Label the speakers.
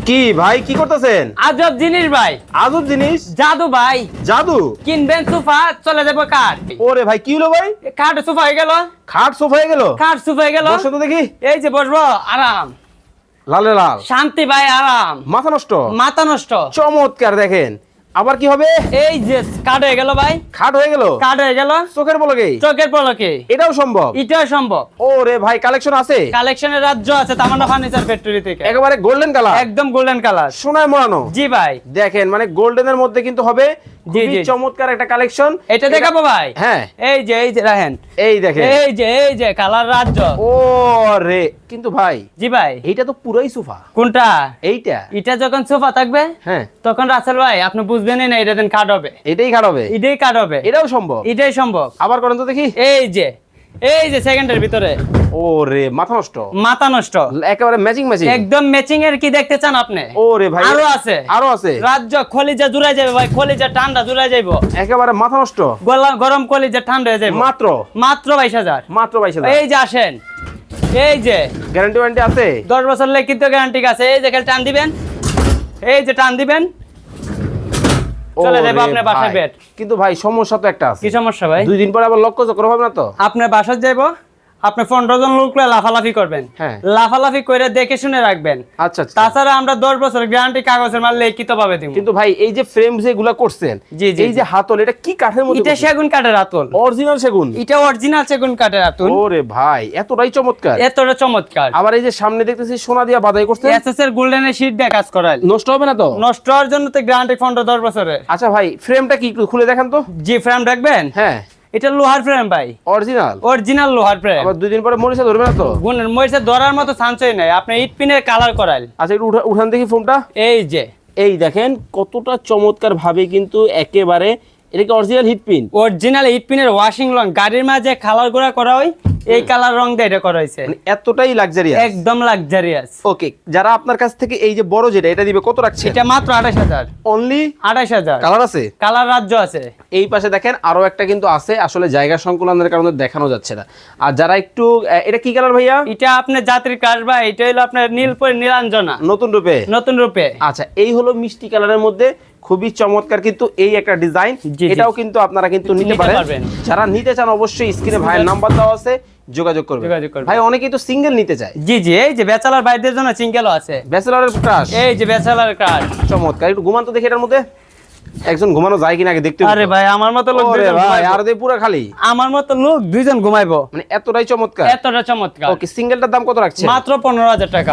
Speaker 1: কি ভাই কি করতেছেন?
Speaker 2: আজব জিনিস ভাই,
Speaker 1: আজব জিনিস?
Speaker 2: জাদু ভাই।
Speaker 1: জাদু?
Speaker 2: কিনবেন সোফা, চলে যাবো কাঠ।
Speaker 1: ওরে ভাই কি হলো ভাই?
Speaker 2: কাঠ সোফা হয়ে গেল।
Speaker 1: খাট সোফা হয়ে গেল?
Speaker 2: কাঠ সোফা হয়ে গেল।
Speaker 1: বসো তো দেখি।
Speaker 2: এই যে বসবো, আরাম
Speaker 1: লালে লাল,
Speaker 2: শান্তি ভাই, আরাম।
Speaker 1: মাথা নষ্ট।
Speaker 2: মাথা নষ্ট।
Speaker 1: চমৎকার, দেখেন আবার কি হবে?
Speaker 2: এই যে কাঠ হয়ে গেল ভাই,
Speaker 1: খাট হয়ে গেল?
Speaker 2: কাঠ হয়ে গেল
Speaker 1: চোখের পলকে?
Speaker 2: চোখের পলকে।
Speaker 1: এটাও সম্ভব?
Speaker 2: এটাও সম্ভব।
Speaker 1: ওরে ভাই কালেকশন আছে?
Speaker 2: কালেকশনের রাজ্য আছে তামান্না ফার্নিচার ফ্যাক্টরি থেকে।
Speaker 1: একেবারে গোল্ডেন কালার,
Speaker 2: একদম গোল্ডেন কালার,
Speaker 1: সোনায় মোড়ানো।
Speaker 2: জি ভাই।
Speaker 1: দেখেন মানে গোল্ডেনের মধ্যে কিন্তু হবে
Speaker 2: জি,
Speaker 1: খুবই
Speaker 2: জি।
Speaker 1: চমৎকার একটা কালেকশন।
Speaker 2: এটা দেখাবো ভাই।
Speaker 1: হ্যাঁ
Speaker 2: এই যে রাহেন,
Speaker 1: এই দেখেন।
Speaker 2: এই যে কালার রাজ্য।
Speaker 1: ওরে কিন্তু ভাই
Speaker 2: জি ভাই।
Speaker 1: এইটা তো পুরাই সোফা।
Speaker 2: কোনটা?
Speaker 1: এইটা?
Speaker 2: এটা যখন সোফা থাকবে
Speaker 1: হ্যাঁ
Speaker 2: তখন রাসেল ভাই আপনি বুঝবেনই না এটা দিন কাট হবে।
Speaker 1: এটাই খাট হবে?
Speaker 2: এটাই কাট হবে।
Speaker 1: এটাও সম্ভব?
Speaker 2: এটাই সম্ভব।
Speaker 1: আবার করেন তো দেখি।
Speaker 2: এই যে সেকেন্ডের ভিতরে
Speaker 1: ওরে মাথা নষ্ট,
Speaker 2: মাথা নষ্ট।
Speaker 1: একেবারে ম্যাচিং ম্যাচিং।
Speaker 2: একদম ম্যাচিং এর কি দেখতে চান আপনি?
Speaker 1: ওরে ভাই
Speaker 2: আরো আছে,
Speaker 1: আরো আছে।
Speaker 2: রাজ্য কলিজা জুড়াই যাবে ভাই, কলিজা ঠান্ডা জুড়াই যাইবো।
Speaker 1: একেবারে মাথা নষ্ট।
Speaker 2: গরম কলিজা ঠান্ডা হয়ে যাবে।
Speaker 1: মাত্র
Speaker 2: মাত্র 22,000।
Speaker 1: মাত্র 22,000।
Speaker 2: এই যে আসেন, এই যে
Speaker 1: গ্যারান্টি ওয়ারেন্টি আছে?
Speaker 2: 10 বছর লিখিত গ্যারান্টি আছে। এই যে খালি টান দিবেন, এই যে টান দিবেন, চলে যাবে
Speaker 1: ওরে
Speaker 2: আপনার বাসায়
Speaker 1: ভাই।
Speaker 2: বেড।
Speaker 1: কিন্তু ভাই সমস্যা তো একটা আছে।
Speaker 2: কি সমস্যা ভাই?
Speaker 1: 2 দিন পরে আবার লক্ষ্য চক্র হবে না তো?
Speaker 2: আপনার বাসায় যাইবো, আপনি 15 জন লোক লাফালাফি করবেন।
Speaker 1: হ্যাঁ।
Speaker 2: লাফালাফি করে দেখে শুনে রাখবেন।
Speaker 1: আচ্ছা আচ্ছা।
Speaker 2: তাছাড়া আমরা 10 বছর গ্যারান্টি কাগজের মাল লিখিত ভাবে দিব।
Speaker 1: কিন্তু ভাই এই যে ফ্রেম যেগুলা করছেন,
Speaker 2: জি, জি,
Speaker 1: এই যে হাতল, এটা কি কাঠের মধ্যে?
Speaker 2: এটা সেগুন কাঠের আতল।
Speaker 1: অরিজিনাল সেগুন?
Speaker 2: এটা অরিজিনাল সেগুন কাঠের আতল।
Speaker 1: ওরে ভাই এতটাই চমৎকার।
Speaker 2: এতটা চমৎকার।
Speaker 1: আবার এই যে সামনে দেখতেছি সোনা দিয়া বাধাই করছেন।
Speaker 2: এসএস এর গোল্ডেনের শীট দিয়ে কাজ করাইল।
Speaker 1: নষ্ট হবে না তো?
Speaker 2: নষ্ট হওয়ার জন্য তো গ্যারান্টি 15-10 বছরের।
Speaker 1: আচ্ছা ভাই ফ্রেমটা কি একটু খুলে দেখান তো।
Speaker 2: জি, ফ্রেম রাখবেন?
Speaker 1: হ্যাঁ
Speaker 2: এটা লোহার ফ্রেম ভাই,
Speaker 1: অরিজিনাল?
Speaker 2: অরিজিনাল লোহার ফ্রেম।
Speaker 1: আবার 2 দিন পরে মরিচা ধরবে না তো?
Speaker 2: গুণের মরিচা ধরার মতো চান্সই নাই। আপনি ইট পিনের কালার করাইল।
Speaker 1: আচ্ছা একটু উঠান দেখি ফোনটা।
Speaker 2: এই যে
Speaker 1: এই দেখেন কতটা চমৎকার ভাবে কিন্তু একেবারে এটা কি অরিজিনাল হিট পিন?
Speaker 2: অরিজিনাল ইট পিনের ওয়াশিং রং, গাড়ির মাঝে কালার গুঁড়া করা হয়, এই কালার রং দিয়ে এটা করা হয়েছে।
Speaker 1: মানে এতটাই লাক্সারিয়াস।
Speaker 2: একদম লাক্সারিয়াস।
Speaker 1: ওকে, যারা আপনার কাছ থেকে এই যে বড় যেটা এটা দিবে কত রাখছে?
Speaker 2: এটা মাত্র 28,000।
Speaker 1: অনলি
Speaker 2: 28,000।
Speaker 1: কালার আছে?
Speaker 2: কালার রাজ্য আছে।
Speaker 1: এই পাশে দেখেন আরো একটা কিন্তু আছে, আসলে জায়গা সংকুলনের কারণে দেখানো যাচ্ছে না। আর যারা একটু এটা কি কালার ভাইয়া?
Speaker 2: এটা আপনার যাত্রী কার ভাই, এটা হলো আপনার নীলপরি নীলাঞ্জনা,
Speaker 1: নতুন রূপে?
Speaker 2: নতুন রূপে।
Speaker 1: আচ্ছা এই হলো মিষ্টি কালারের মধ্যে খুবই চমৎকার কিন্তু এই একটা ডিজাইন।
Speaker 2: জি, জি।
Speaker 1: এটাও কিন্তু আপনারা কিন্তু নিতে
Speaker 2: নিতে
Speaker 1: পারেন।
Speaker 2: পারবেন।
Speaker 1: যারা নিতে চান অবশ্যই স্ক্রিনে ভাইয়ের নাম্বার দেওয়া আছে, যোগাযোগ করবেন।
Speaker 2: যোগাযোগ করবেন।
Speaker 1: ভাই অনেকেই তো সিঙ্গেল নিতে চায়।
Speaker 2: জি জি, এই যে ব্যাচেলর ভাইদের জন্য সিঙ্গেলও আছে।
Speaker 1: ব্যাচেলরের ক্রাশ?
Speaker 2: এই যে ব্যাচেলর কার।
Speaker 1: চমৎকার, একটু ঘুমান তো দেখি এটার মধ্যে। একজন ঘুমানো যায় কিনা আগে দেখতে হবে।
Speaker 2: আরে ভাই আমার মতো লোক
Speaker 1: ওরে
Speaker 2: দুইজন
Speaker 1: ভাই
Speaker 2: ঘুমাইবো।
Speaker 1: আর দে পুরো খালি।
Speaker 2: আমার মতো লোক দুইজন ঘুমাইবো।
Speaker 1: মানে এতটাই চমৎকার।
Speaker 2: এতটা চমৎকার।
Speaker 1: ওকে, সিঙ্গেলটার দাম কত রাখছেন?
Speaker 2: মাত্র 15,000 টাকা।